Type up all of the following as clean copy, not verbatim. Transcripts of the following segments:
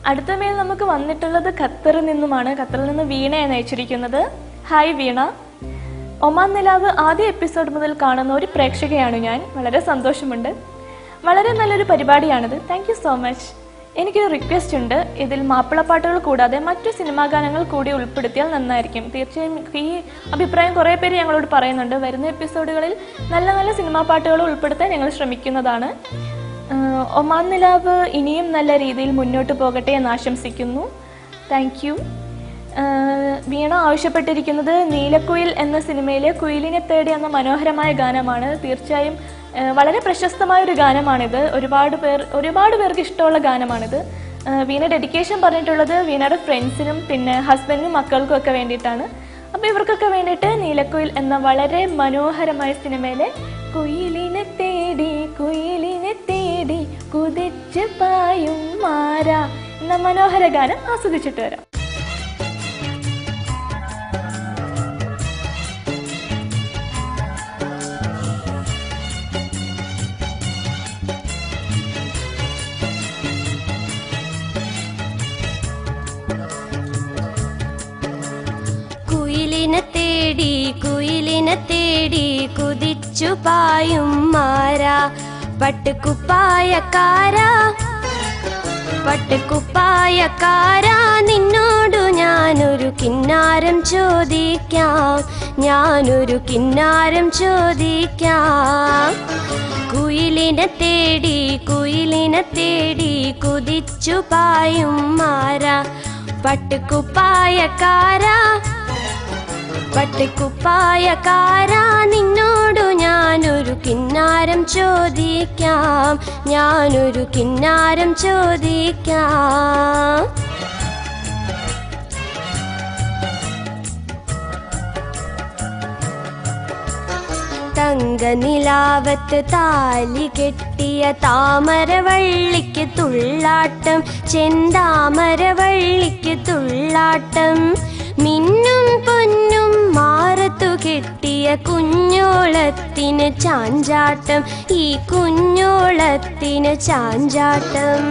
അടുത്ത മെയിൽ നമുക്ക് വന്നിട്ടുള്ളത് ഖത്തറിൽ നിന്നുമാണ്. ഖത്തറിൽ നിന്ന് വീണയാണ് അയച്ചിരിക്കുന്നത്. ഹായ് വീണ, ഒമാൻ നിലാവ് ആദ്യ എപ്പിസോഡ് മുതൽ കാണുന്ന ഒരു പ്രേക്ഷകയാണ് ഞാൻ. വളരെ സന്തോഷമുണ്ട്. വളരെ നല്ലൊരു പരിപാടിയാണിത്. Thank you so much. എനിക്കൊരു റിക്വസ്റ്റ് ഉണ്ട്. ഇതിൽ മാപ്പിളപ്പാട്ടുകൾ കൂടാതെ മറ്റു സിനിമാ ഗാനങ്ങൾ കൂടി ഉൾപ്പെടുത്തിയാൽ നന്നായിരിക്കും. തീർച്ചയായും ഈ അഭിപ്രായം കുറേ പേര് ഞങ്ങളോട് പറയുന്നുണ്ട്. വരുന്ന എപ്പിസോഡുകളിൽ നല്ല നല്ല സിനിമാ പാട്ടുകൾ ഉൾപ്പെടുത്താൻ ഞങ്ങൾ ശ്രമിക്കുന്നതാണ്. ഒമാൻ നിലാവ് ഇനിയും നല്ല രീതിയിൽ മുന്നോട്ട് പോകട്ടെ എന്ന് ആശംസിക്കുന്നു. Thank you. വീണ ആവശ്യപ്പെട്ടിരിക്കുന്നത് നീലക്കുയിൽ എന്ന സിനിമയിലെ കുയിലിനെ തേടി എന്ന മനോഹരമായ ഗാനമാണ്. തീർച്ചയായും വളരെ പ്രശസ്തമായൊരു ഗാനമാണിത്. ഒരുപാട് പേർക്ക് ഇഷ്ടമുള്ള ഗാനമാണിത്. വീണ ഡെഡിക്കേഷൻ പറഞ്ഞിട്ടുള്ളത് വീണയുടെ ഫ്രണ്ട്സിനും പിന്നെ ഹസ്ബൻഡിനും മക്കൾക്കും ഒക്കെ വേണ്ടിയിട്ടാണ്. അപ്പോൾ ഇവർക്കൊക്കെ വേണ്ടിയിട്ട് നീലക്കുയിൽ എന്ന വളരെ മനോഹരമായ സിനിമയിലെ കുയിലിനെ തേടി കുതിച്ച് പായും മാര എന്ന മനോഹര ഗാനം ആസ്വദിച്ചിട്ട് വരാം. കുയിലിനെ തേടി കുതിച്ചു പായും മാര പട്ടുകുപ്പായക്കാരാ നിന്നോടു ഞാനൊരു കിന്നാരം ചോദിക്കാം. കുയിലിനെ തേടി കുതിച്ചു പായും മാര പട്ടുകുപ്പായക്കാരാ നിന്നോടു ഞാനൊരു കിന്നാരം ചോദിക്കാം. തങ്കനിലാവത്ത് താലി കെട്ടിയ താമരവള്ളിക്ക് തുള്ളാട്ടം, ചെന്താമരവള്ളിക്ക് തുള്ളാട്ടം. മിന്നും പൊന്നും മാറത്തു കെട്ടിയ കുഞ്ഞോളത്തിന് ചാഞ്ചാട്ടം, ഈ കുഞ്ഞോളത്തിന് ചാഞ്ചാട്ടം.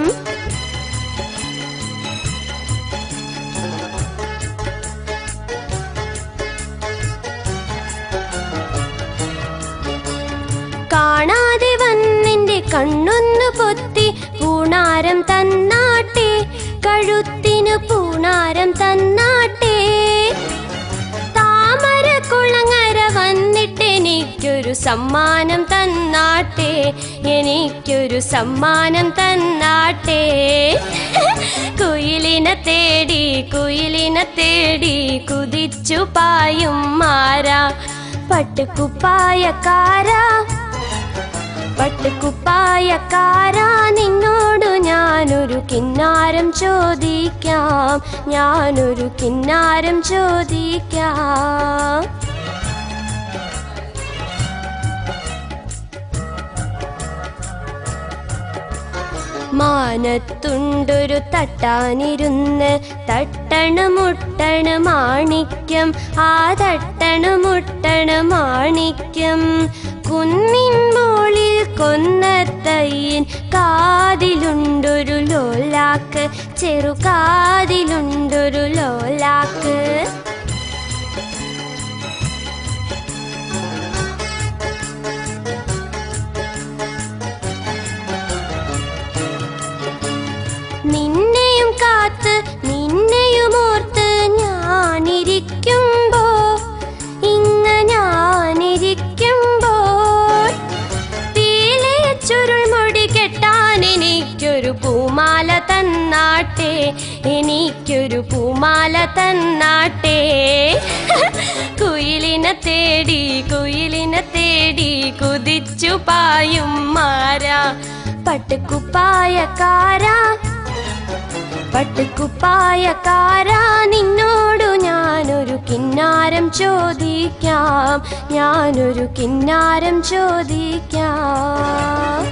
കാണാതെ വന്നെന്റെ കണ്ണൊന്നു പൊത്തി പൂണാരം തന്നാട്ടെ, കഴുത്തിനു പൂണാരം തന്നാട്ടെ. താമര കുളങ്ങര വന്നിട്ട് എനിക്കൊരു സമ്മാനം തന്നാട്ടെ. കുയിലിനെ തേടി കുതിച്ചു പായും മാര പട്ടുകുപ്പായക്കാരാ നിന്നോടു ഞാനൊരു കിന്നാരം ചോദിക്കാം. മാനത്തുണ്ടൊരു തട്ടാനിരുന്ന് തട്ടണ മാണിക്യം, ആ തട്ടണ മാണിക്യം. കുന്നിൻ മോളിൽ കൊന്നത്തയ്യൻ കാതിലുണ്ടൊരു ലോലാക്ക്, ചെറുകാതിലുണ്ടൊരു ലോലാക്ക്. നിന്നെയും കാത്ത് നിന്നെയും ഓർത്ത് ഞാനിരിക്കുമ്പോൾ തീലെ ചുരുൾമുടി കെട്ടാൻ എനിക്കൊരു പൂമാല തന്നാട്ടെ. കുയിലിനെ തേടി കുതിച്ചു പായും മാര പട്ടുകുപ്പായക്കാരാ നിന്നോടു ഞാനൊരു കിന്നാരം ചോദിക്കാം.